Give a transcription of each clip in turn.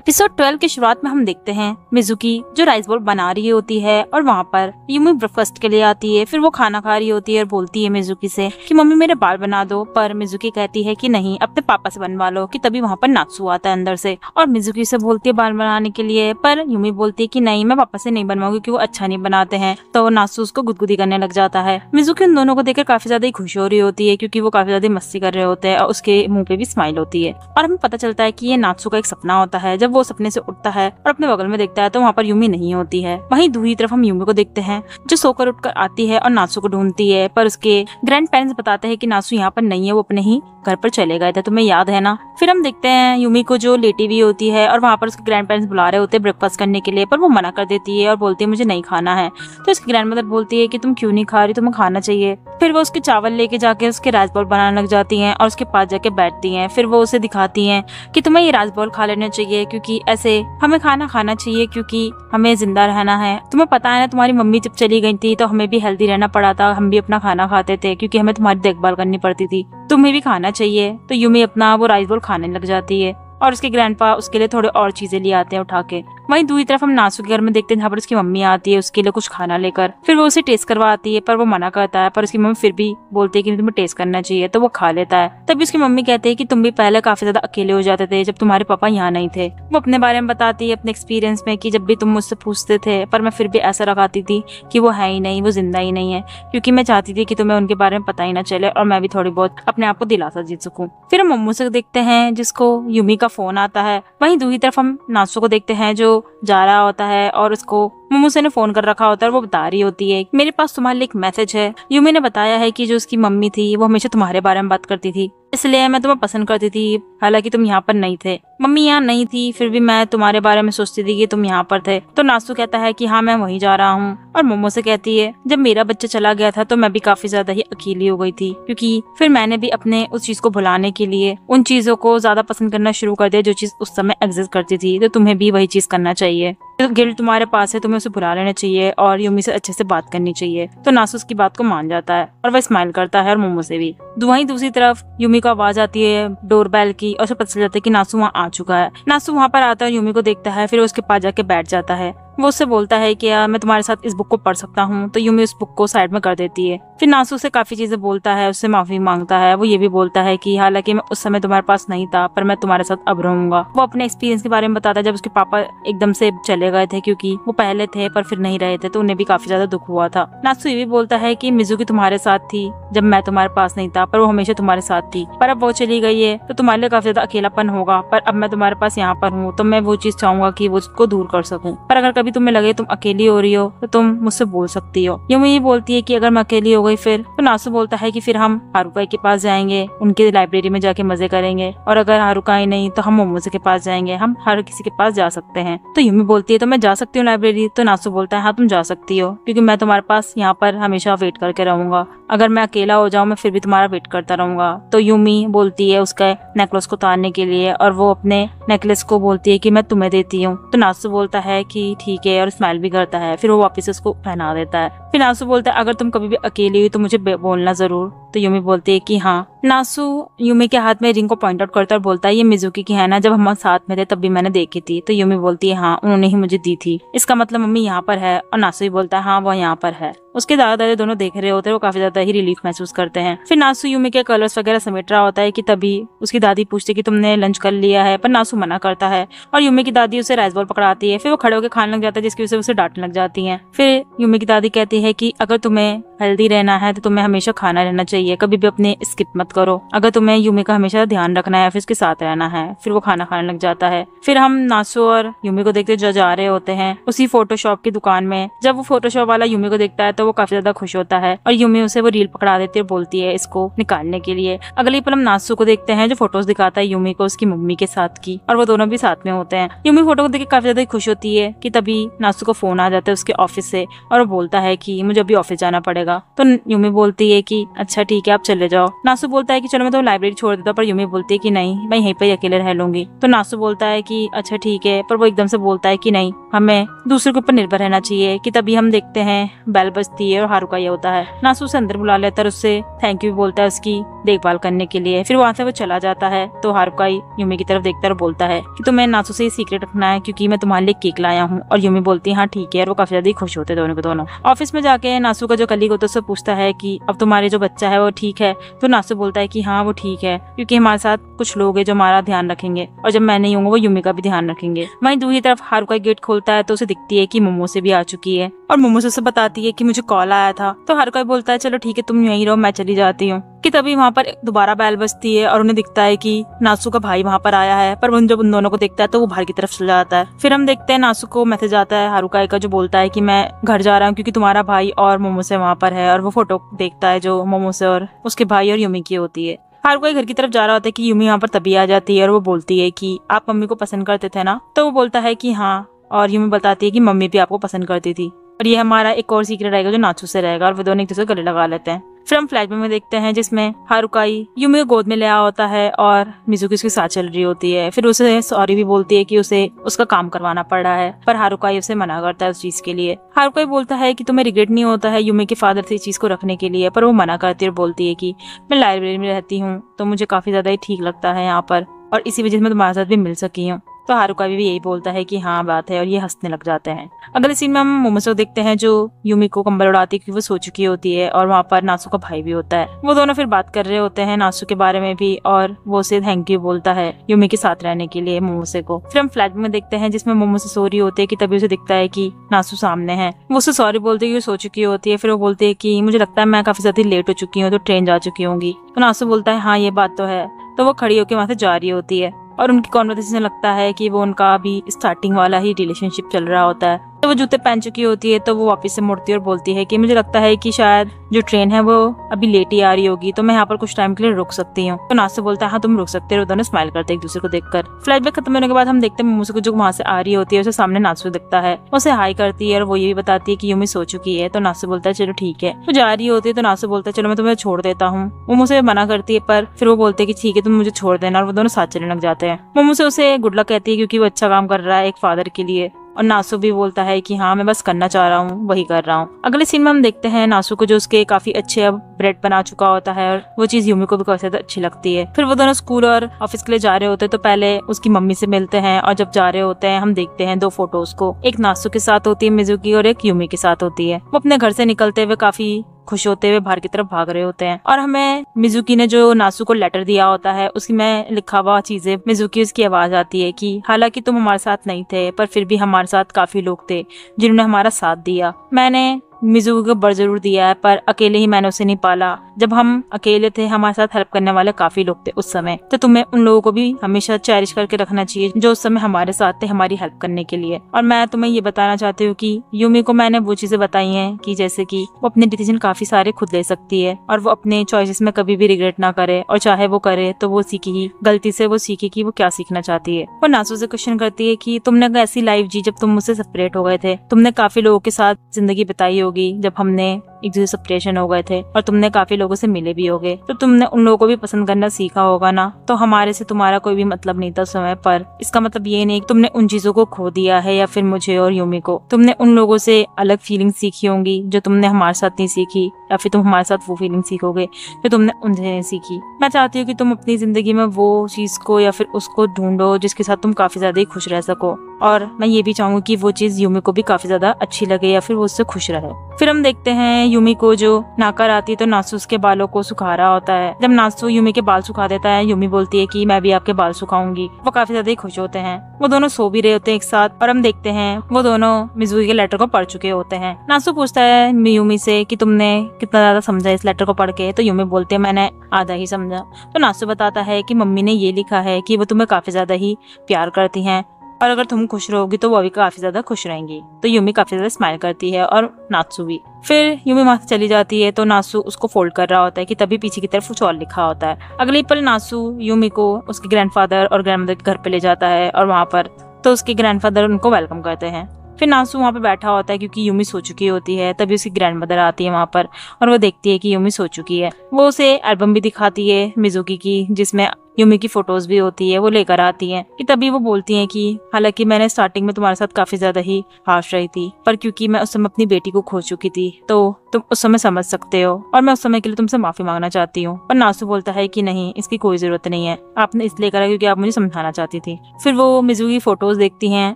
Episode 12 की शुरुआत में हम देखते हैं मिजुकी जो राइस बॉल बना रही होती है और वहाँ पर यूमी ब्रेकफास्ट के लिए आती है। फिर वो खाना खा रही होती है और बोलती है मिजुकी से कि मम्मी मेरे बाल बना दो, पर मिजुकी कहती है कि नहीं, अपने पापा से बनवा लो। कि तभी वहाँ पर नात्सु आता है अंदर से और मिजुकी से बोलती है बाल बनाने के लिए, पर यूमी बोलती है कि नहीं, मैं पापा से नहीं बनवाऊंगी क्योंकि वो अच्छा नहीं बनाते हैं। तो नात्सु उसको गुदगुदी करने लग जाता है। मिजुकी उन दोनों को देखकर काफी ज्यादा खुश हो रही होती है क्योंकि वो काफी ज्यादा मस्ती कर रहे होते हैं और उसके मुंह पे भी स्माइल होती है। और हमें पता चलता है कि ये नात्सु का एक सपना होता है। जब वो सपने से उठता है और अपने बगल में देखता है तो वहाँ पर यूमी नहीं होती है। वहीं दूसरी तरफ हम यूमी को देखते हैं जो सोकर उठकर आती है और नात्सु को ढूंढती है, पर उसके ग्रैंड पेरेंट्स बताते हैं कि नात्सु यहाँ पर नहीं है, वो अपने ही घर पर चले गए थे, तुम्हें याद है ना। फिर हम देखते हैं यूमी को जो लेटी हुई होती है और वहाँ पर उसके ग्रैंड पेरेंट्स बुला रहे होते हैं ब्रेकफास्ट करने के लिए, पर वो मना कर देती है और बोलती है मुझे नहीं खाना है। तो उसकी ग्रैंड मदर बोलती है कि तुम क्यों नहीं खा रही, तुम्हें खाना चाहिए। फिर वो उसके चावल लेके जाके उसके राइस बॉल बनाने लग जाती हैं और उसके पास जाके बैठती हैं। फिर वो उसे दिखाती हैं कि तुम्हें ये राइस बॉल खा लेना चाहिए क्योंकि ऐसे हमें खाना खाना चाहिए क्योंकि हमें जिंदा रहना है। तुम्हें पता है ना, तुम्हारी मम्मी जब चली गई थी तो हमें भी हेल्दी रहना पड़ा था, हम भी अपना खाना खाते थे क्योंकि हमें तुम्हारी देखभाल करनी पड़ती थी, तुम्हें भी खाना चाहिए। तो यूमी अपना वो राइस बॉल खाने लग जाती है और उसके ग्रैंडपा उसके लिए थोड़े और चीजें ले आते हैं उठा के। वहीं दूसरी तरफ हम नात्सु के घर में देखते हैं जहाँ पर उसकी मम्मी आती है उसके लिए कुछ खाना लेकर। फिर वो उसे टेस्ट करवा आती है पर वो मना करता है, पर उसकी मम्मी फिर भी बोलती है कि तुम्हें टेस्ट करना चाहिए, तो वो खा लेता है। तभी उसकी मम्मी कहती है कि तुम भी पहले काफी ज्यादा अकेले हो जाते थे जब तुम्हारे पापा यहाँ नहीं थे। वो अपने बारे में बताती है अपने एक्सपीरियंस में कि जब भी तुम मुझसे पूछते थे पर मैं फिर भी ऐसा रखाती थी कि वो है ही नहीं, वो जिंदा ही नहीं है, क्योंकि मैं चाहती थी कि तुम्हें उनके बारे में पता ही ना चले और मैं भी थोड़ी बहुत अपने आप को दिलासा जीत सकूं। फिर हम मम्मू से देखते हैं जिसको यूमी का फोन आता है। वहीं दूसरी तरफ हम नात्सु को देखते हैं जो जा रहा होता है और उसको मम्मू से ने फोन कर रखा होता है और वो बता रही होती है मेरे पास तुम्हारे लिए एक मैसेज है। यूमी ने बताया है कि जो उसकी मम्मी थी वो हमेशा तुम्हारे बारे में बात करती थी, इसलिए मैं तुम्हें पसंद करती थी, हालांकि तुम यहाँ पर नहीं थे। मम्मी यहाँ नहीं थी फिर भी मैं तुम्हारे बारे में सोचती थी कि तुम यहाँ पर थे। तो नात्सु कहता है कि हाँ मैं वहीं जा रहा हूँ और मोमो से कहती है जब मेरा बच्चा चला गया था तो मैं भी काफी ज्यादा ही अकेली हो गई थी, क्योंकि फिर मैंने भी अपने उस चीज को भुलाने के लिए उन चीजों को ज्यादा पसंद करना शुरू कर दिया जो चीज उस समय एग्जिस्ट करती थी। तो तुम्हें भी वही चीज करना चाहिए, तो गिल्ट तुम्हारे पास है, तुम्हें उसे भुला लेना चाहिए और यूमी से अच्छे से बात करनी चाहिए। तो नात्सु उसकी बात को मान जाता है और वह स्माइल करता है और मोमो से भी। वहीं दूसरी तरफ यूमी को आवाज आती है डोरबेल की और उसे पता चल जाता है कि नात्सु वहाँ आ चुका है। नात्सु वहाँ पर आता है, यूमी को देखता है, फिर उसके पास जाके बैठ जाता है। वो उससे बोलता है कि मैं तुम्हारे साथ इस बुक को पढ़ सकता हूँ। तो यूमी उस बुक को साइड में कर देती है। फिर नात्सु से काफी चीजें बोलता है, उससे माफी मांगता है। वो ये भी बोलता है कि हालांकि मैं उस समय तुम्हारे पास नहीं था पर मैं तुम्हारे साथ अब रहूंगा। वो अपने एक्सपीरियंस के बारे में बताता है जब उसके पापा एकदम से चले गए थे, क्योंकि वो पहले थे पर फिर नहीं रहे थे, तो उन्हें भी काफी ज्यादा दुख हुआ था। नात्सु ये भी बोलता है कि मिजुकी तुम्हारे साथ थी जब मैं तुम्हारे पास नहीं था, पर वो हमेशा तुम्हारे साथ थी, पर अब वो चली गई है तो तुम्हारे लिए काफी ज्यादा अकेलापन होगा, पर अब मैं तुम्हारे पास यहाँ पर हूँ तो मैं वो चीज चाहूंगा कि वो उसको दूर कर सकूं। पर अगर कभी तुम्हें लगे तुम अकेली हो रही हो तो तुम मुझसे बोल सकती हो। यूमी ये बोलती है कि अगर मैं अकेली हो गई फिर, तो नात्सु बोलता है कि फिर हम हारुका के पास जाएंगे, उनके लाइब्रेरी में जाके मजे करेंगे, और अगर हारुका ही नहीं तो हम मोमोसे के पास जाएंगे, हम हर किसी के पास जा सकते हैं। तो यूमी बोलती है तो मैं जा सकती हूँ लाइब्रेरी। तो नात्सु बोलता है हाँ तुम जा सकती हो, क्योंकि मैं तुम्हारे पास यहाँ पर हमेशा वेट करके रहूंगा, अगर मैं अकेला हो जाऊँ मैं फिर भी तुम्हारा वेट करता रहूंगा। तो यूमी बोलती है उसका नेकलेस को उतारने के लिए और वो अपने नेकलेस को बोलती है कि मैं तुम्हें देती हूँ। तो नात्सु बोलता है कि ठीक है और स्माइल भी करता है। फिर वो वापस उसको पहना देता है। फिर नात्सु बोलता है अगर तुम कभी भी अकेली हुई तो मुझे बोलना जरूर। तो यूमी बोलती है कि हाँ। नात्सु यूमी के हाथ में रिंग को पॉइंट आउट करता है और बोलता है ये मिजुकी की है ना, जब हम साथ में थे तब भी मैंने देखी थी। तो यूमी बोलती है हाँ उन्होंने ही मुझे दी थी, इसका मतलब मम्मी यहाँ पर है। और नात्सु भी बोलता है हाँ वो यहाँ पर है। उसके दादा दादी दोनों देख रहे होते हैं, वो काफी ज्यादा ही रिलीफ महसूस करते हैं। फिर नात्सु यूमी के कलर्स वगैरह समेट रहा होता है कि तभी उसकी दादी पूछती है कि तुमने लंच कर लिया है, पर नात्सु मना करता है और यूमी की दादी उसे राइस बॉल पकड़ाती है। फिर वो खड़े होकर खाने लग जाता है जिसकी वजह से उसे डांटने लग जाती है। फिर यूमी की दादी कहती है कि अगर तुम्हें हेल्दी रहना है तो तुम्हें हमेशा खाना रहना चाहिए, कभी भी अपने स्किप मत करो, अगर तुम्हें यूमी का हमेशा ध्यान रखना है फिर उसके साथ रहना है। फिर वो खाना खाने लग जाता है। फिर हम नात्सु और यूमी को देखते जो जा रहे होते हैं उसी फोटोशॉप की दुकान में। जब वो फोटोशॉप वाला यूमी को देखता है तो वो काफी ज्यादा खुश होता है और यूमी उसे वो रील पकड़ा देती है और बोलती है इसको निकालने के लिए। अगली पल हम नात्सु को देखते हैं जो फोटोज दिखाता है यूमी को उसकी मम्मी के साथ की, और वो दोनों भी साथ में होते हैं। यूमी फोटो को देख के काफी ज्यादा खुश होती है कि तभी नात्सु को फोन आ जाता है उसके ऑफिस से और वो बोलता है कि मुझे अभी ऑफिस जाना पड़ेगा। तो यूमी बोलती है कि अच्छा ठीक है आप चले जाओ। नात्सु बोलता है कि चलो मैं तो लाइब्रेरी छोड़ देता हूँ, पर यूमी बोलती है कि नहीं मैं यहीं पर अकेले रह लूंगी। तो नात्सु बोलता है कि अच्छा ठीक है, पर वो एकदम से बोलता है कि नहीं हमें दूसरे के ऊपर निर्भर रहना चाहिए। कि तभी हम देखते हैं बेल बजती है और हारुका ये होता है। नासु उसे अंदर बुला लेता है, उससे थैंक यू बोलता है उसकी देखभाल करने के लिए। फिर वहाँ से वो चला जाता है तो हारुका यूमी की तरफ देखता है और बोलता है कि तुम्हें नासु से ये सीक्रेट रखना है क्योंकि मैं तुम्हारे लिए केक लाया हूँ। और यूमी बोलती है हाँ ठीक है, और वो काफी ज्यादा खुश होते दोनों के दोनों। ऑफिस में जाके नासु का जो कलीग होता है उससे पूछता है कि अब तुम्हारे जो बच्चा है वो ठीक है। तो नासु बोलता है कि हाँ वो ठीक है, क्योंकि हमारे साथ कुछ लोग हैं जो हमारा ध्यान रखेंगे, और जब मैं नहीं हूँ वो यूमी का भी ध्यान रखेंगे। वहीं दूसरी तरफ हारुका गेट खोलता है तो उसे दिखती है कि मोमो से भी आ चुकी है, और मोमो से उसे बताती है कि मुझे कॉल आया था। तो हारुका बोलता है चलो ठीक है तुम यहीं रहो, मैं चली जाती हूँ। कि तभी वहाँ पर दोबारा बैल बजती है और उन्हें दिखता है कि नासु का भाई वहाँ पर आया है, पर जब उन दोनों को देखता है तो वो बाहर की तरफ चला जाता है। फिर हम देखते हैं नासु को मैसेज आता है हारुका का, जो बोलता है कि मैं घर जा रहा हूँ क्योंकि तुम्हारा भाई और मोमो से वहाँ पर है। और वो फोटो देखता है जो मोमो से और उसके भाई और यूमी की होती है। हारुका घर की तरफ जा रहा होता है कि यूमी यहाँ पर तभी आ जाती है और वो बोलती है कि आप मम्मी को पसंद करते थे ना। तो वो बोलता है कि हाँ, और यूमी बताती है कि मम्मी भी आपको पसंद करती थी। और ये हमारा एक और सीक्रेट रहेगा जो नासु से रहेगा, और वो दोनों एक दूसरे को गले लगा लेते हैं। फिर हम फ्लैशबैक में देखते हैं जिसमें हारुकाई यूमी को गोद में ले आया होता है और मिजुकी उसके साथ चल रही होती है। फिर उसे सॉरी भी बोलती है कि उसे उसका काम करवाना पड़ रहा है, पर हारुकाई उसे मना करता है उस चीज के लिए। हारुकाई बोलता है कि तुम्हें रिग्रेट नहीं होता है यूमी के फादर से इस चीज को रखने के लिए, पर वो मना करती है और बोलती है कि मैं लाइब्रेरी में रहती हूँ तो मुझे काफी ज्यादा ही ठीक लगता है यहाँ पर, और इसी वजह से मैं तुम्हारे साथ भी मिल सकी हूँ। तो हारुका भी यही बोलता है कि हाँ बात है, और ये हंसने लग जाते हैं। अगले सीन में हम मोमोसे को देखते हैं जो यूमी को कंबल उड़ाती है क्योंकि वो सो चुकी होती है, और वहाँ पर नासु का भाई भी होता है। वो दोनों फिर बात कर रहे होते हैं नासु के बारे में भी, और वो उसे थैंक यू बोलता है यूमी के साथ रहने के लिए मोमोसे को। फिर हम फ्लैट में देखते हैं जिसमें मोमोसे सो रही होती है कि तभी उसे दिखता है कि नासु सामने है। वो उसे सॉरी बोलती है कि सो चुकी होती है। फिर वो बोलती है कि मुझे लगता है मैं काफी ज्यादा लेट हो चुकी हूँ तो ट्रेन जा चुकी होंगी। तो नासु बोलता है हाँ ये बात तो है। तो वो खड़ी होकर वहाँ से जा रही होती है, और उनकी कॉन्वर्सेशन लगता है कि वो उनका अभी स्टार्टिंग वाला ही रिलेशनशिप चल रहा होता है। तो वो जूते पहन चुकी होती है तो वो वापस से मुड़ती है और बोलती है कि मुझे लगता है कि शायद जो ट्रेन है वो अभी लेट ही आ रही होगी, तो मैं यहाँ पर कुछ टाइम के लिए रुक सकती हूँ। तो नासु बोलता है हाँ तुम रुक सकते हो। दोनों स्माइल करते हैं एक दूसरे को देखकर। फ्लैशबैक खत्म होने के बाद हम देखते हैं मोमोसे को जो वहाँ से आ रही होती है, उसे सामने नासु दिखता है। उसे हाई करती है और वो ये भी बताती है कि यूमी सो चुकी है। तो नासु बोलता है चलो ठीक है। वो जा रही होती है तो नासु बोलता है चलो मैं तुम्हें छोड़ देता हूँ। मोमोसे मना करती है, पर फिर वो बोलते है कि ठीक है तुम मुझे छोड़ देना, और वो दोनों साथ चलने लग जाते हैं। मोमोसे उसे गुड लक कहती है क्योंकि वो अच्छा काम कर रहा है एक फादर के लिए, और नासु भी बोलता है कि हाँ मैं बस करना चाह रहा हूँ वही कर रहा हूँ। अगले सीन में हम देखते हैं नासु को जो उसके काफी अच्छे अब ब्रेड बना चुका होता है, और वो चीज यूमी को भी काफी ज्यादा अच्छी लगती है। फिर वो दोनों स्कूल और ऑफिस के लिए जा रहे होते हैं तो पहले उसकी मम्मी से मिलते हैं, और जब जा रहे होते हैं हम देखते हैं दो फोटोज को, एक नासु के साथ होती है मिजुकी और एक यूमी के साथ होती है। वो अपने घर से निकलते हुए काफी खुश होते हुए बाहर की तरफ भाग रहे होते हैं, और हमें मिजुकी ने जो नासु को लेटर दिया होता है उसकी में लिखा हुआ चीजें मिजुकी उसकी आवाज आती है कि हालांकि तुम हमारे साथ नहीं थे पर फिर भी हमारे साथ काफी लोग थे जिन्होंने हमारा साथ दिया। मैंने मिजुकी को बर जरूर दिया है पर अकेले ही मैंने उसे नहीं पाला। जब हम अकेले थे हमारे साथ हेल्प करने वाले काफी लोग थे उस समय, तो तुम्हें उन लोगों को भी हमेशा चेरिश करके रखना चाहिए जो उस समय हमारे साथ थे हमारी हेल्प करने के लिए। और मैं तुम्हें ये बताना चाहती हूँ कि यूमी को मैंने वो चीजें बताई हैं कि जैसे कि वो अपने डिसीजन काफी सारे खुद ले सकती है, और वो अपने चॉइसेस में कभी भी रिग्रेट ना करे, और चाहे वो करे तो वो सीखी ही गलती से वो सीखे कि वो क्या सीखना चाहती है। और नासु से क्वेश्चन करती है कि तुमने ऐसी लाइफ जी जब तुम मुझसे सेपरेट हो गए थे, तुमने काफी लोगों के साथ जिंदगी बिताई होगी जब हमने एक दूसरे सेपरेशन हो गए थे, और तुमने काफी लोगों से मिले भी होगे, तो तुमने उन लोगों को भी पसंद करना सीखा होगा ना। तो हमारे से तुम्हारा कोई भी मतलब नहीं था उस समय, पर इसका मतलब ये नहीं कि तुमने उन चीजों को खो दिया है या फिर मुझे और यूमी को। तुमने उन लोगों से अलग फीलिंग सीखी होंगी जो तुमने हमारे साथ नहीं सीखी, या फिर तुम हमारे साथ वो फीलिंग सीखोगे जो तुमने उनसे नहीं सीखी। मैं चाहती हूँ कि तुम अपनी जिंदगी में वो चीज को या फिर उसको ढूंढो जिसके साथ तुम काफी ज्यादा ही खुश रह सको, और मैं ये भी चाहूंगी कि वो चीज यूमी को भी काफी ज्यादा अच्छी लगे या फिर वो उससे खुश रहे। फिर हम देखते हैं यूमी को जो नाकर आती है तो नासु उसके बालों को सुखा रहा होता है। जब नासु यूमी के बाल सुखा देता है यूमी बोलती है कि मैं भी आपके बाल सुखाऊंगी। वो काफी ज्यादा खुश होते हैं। वो दोनों सो भी रहे होते हैं एक साथ, और हम देखते हैं वो दोनों मिजुकी के लेटर को पढ़ चुके होते हैं। नासु पूछता है यूमी से कि तुमने कितना ज्यादा समझा इस लेटर को पढ़ के, तो यूमी बोलते हैं मैंने आधा ही समझा। तो नासु बताता है कि मम्मी ने ये लिखा है कि वो तुम्हें काफी ज्यादा ही प्यार करती हैं, और अगर तुम खुश रहोगी तो वो भी काफी ज्यादा खुश रहेंगी। तो यूमी काफी ज्यादा स्माइल करती है और नासु भी। फिर यूमी वहां से चली जाती है तो नासु उसको फोल्ड कर रहा होता है कि तभी पीछे की तरफ कुछ और लिखा होता है। अगले पल नासु यूमी को उसके ग्रैंडफादर और ग्रैंडमदर के घर पे ले जाता है, और वहाँ पर तो उसके ग्रैंडफादर उनको वेलकम करते हैं। फिर नासु वहाँ पे बैठा होता है क्योंकि यूमी सो चुकी होती है। तभी उसकी ग्रैंडमदर आती है वहाँ पर, और वो देखती है कि यूमी सो चुकी है। वो उसे एल्बम भी दिखाती है मिजुकी की जिसमें यूमी की फोटोज भी होती है वो लेकर आती है कि तभी वो बोलती है कि हालांकि मैंने स्टार्टिंग में तुम्हारे साथ काफी ज्यादा ही हार्श रही थी, पर क्योंकि मैं उस समय अपनी बेटी को खो चुकी थी तो तुम उस समय समझ सकते हो और मैं उस समय के लिए तुमसे माफी मांगना चाहती हूँ। पर नासु बोलता है कि नहीं, इसकी कोई जरूरत नहीं है, आपने इसलिए करा क्योंकि आप मुझे समझाना चाहती थी। फिर वो मिज़ू की फोटोज देखती हैं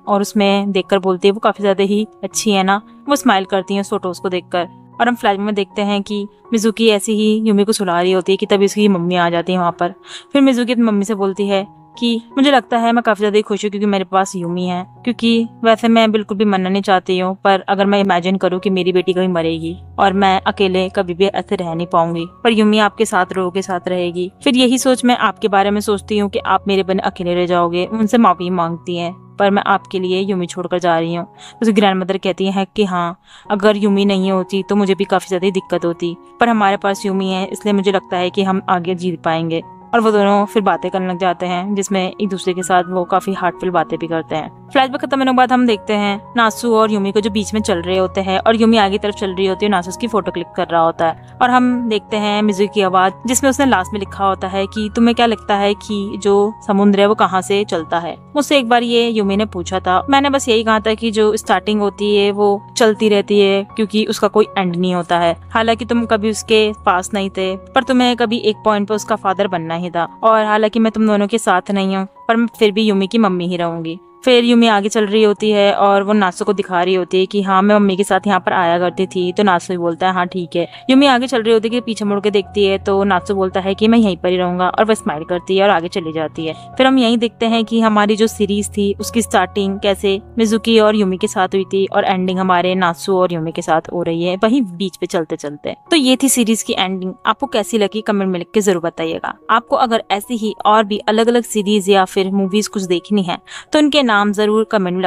और उसमें देखकर बोलती है वो काफी ज्यादा ही अच्छी है ना। वो स्माइल करती है उस फोटोज को देखकर और हम फ्लैशबैक में देखते हैं कि मिज़ुकी ऐसी ही यूमी को सुला रही होती है कि तभी उसकी मम्मी आ जाती है वहाँ पर। फिर मिज़ुकी अपनी मम्मी से बोलती है कि मुझे लगता है मैं काफी ज्यादा खुश हूँ क्योंकि मेरे पास यूमी है, क्योंकि वैसे मैं बिल्कुल भी मरना नहीं चाहती हूँ, पर अगर मैं इमेजिन करूँ कि मेरी बेटी कभी मरेगी और मैं अकेले कभी भी ऐसे रह नहीं पाऊंगी, पर यूमी आपके साथ रो के साथ रहेगी। फिर यही सोच मैं आपके बारे में सोचती हूँ कि आप मेरे बने अकेले रह जाओगे। उनसे माफी मांगती है पर मैं आपके लिए यूमी छोड़कर जा रही हूँ। उसकी ग्रैंड मदर कहती है कि हाँ, अगर यूमी नहीं होती तो मुझे भी काफी ज्यादा दिक्कत होती, पर हमारे पास यूमी है इसलिए मुझे लगता है कि हम आगे जीत पाएंगे। और वो दोनों फिर बातें करने लग जाते हैं जिसमें एक दूसरे के साथ वो काफी हार्टफुल बातें भी करते हैं। फ्लैशबैक खत्म होने के बाद हम देखते हैं नासु और यूमी को जो बीच में चल रहे होते हैं और यूमी आगे तरफ चल रही होती है, नासु उसकी फोटो क्लिक कर रहा होता है और हम देखते हैं मिज़ू की आवाज जिसमें उसने लास्ट में लिखा होता है कि तुम्हें क्या लगता है कि जो समुद्र है वो कहाँ से चलता है। मुझसे एक बार ये यूमी ने पूछा था, मैंने बस यही कहा था कि जो स्टार्टिंग होती है वो चलती रहती है क्योंकि उसका कोई एंड नहीं होता है। हालांकि तुम कभी उसके पास नहीं थे पर तुम्हें कभी एक पॉइंट पर उसका फादर बनना ही था, और हालांकि मैं तुम दोनों के साथ नहीं हूँ पर मैं फिर भी यूमी की मम्मी ही रहूंगी। फिर यूमी आगे चल रही होती है और वो नासु को दिखा रही होती है कि हाँ मैं मम्मी के साथ यहाँ पर आया करती थी, तो नासु ही बोलता है हाँ ठीक है। यूमी आगे चल रही होती है कि पीछे मुड़ के देखती है तो नासु बोलता है कि मैं यहीं पर ही रहूंगा और वह स्माइल करती है और आगे चली जाती है। फिर हम यहीं देखते हैं कि हमारी जो सीरीज थी उसकी स्टार्टिंग कैसे मिज़ुकी और यूमी के साथ हुई थी और एंडिंग हमारे नासु और यूमी के साथ हो रही है वही बीच पे चलते चलते। तो ये थी सीरीज की एंडिंग। आपको कैसी लगी कमेंट में लिख के जरूर बताइएगा। आपको अगर ऐसी ही और भी अलग अलग सीरीज या फिर मूवीज कुछ देखनी है तो उनके नाम जरूर कमेंट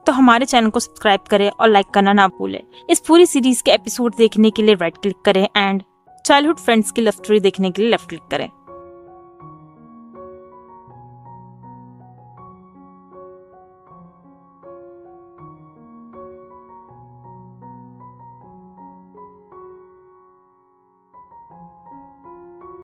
तो हमारे चैनल को सब्सक्राइब करें और लाइक करना ना भूलें। इस पूरी सीरीज के एपिसोड देखने के लिए राइट क्लिक करें एंड चाइल्डहुड फ्रेंड्स की लव स्टोरी देखने के लिए लेफ्ट क्लिक करें।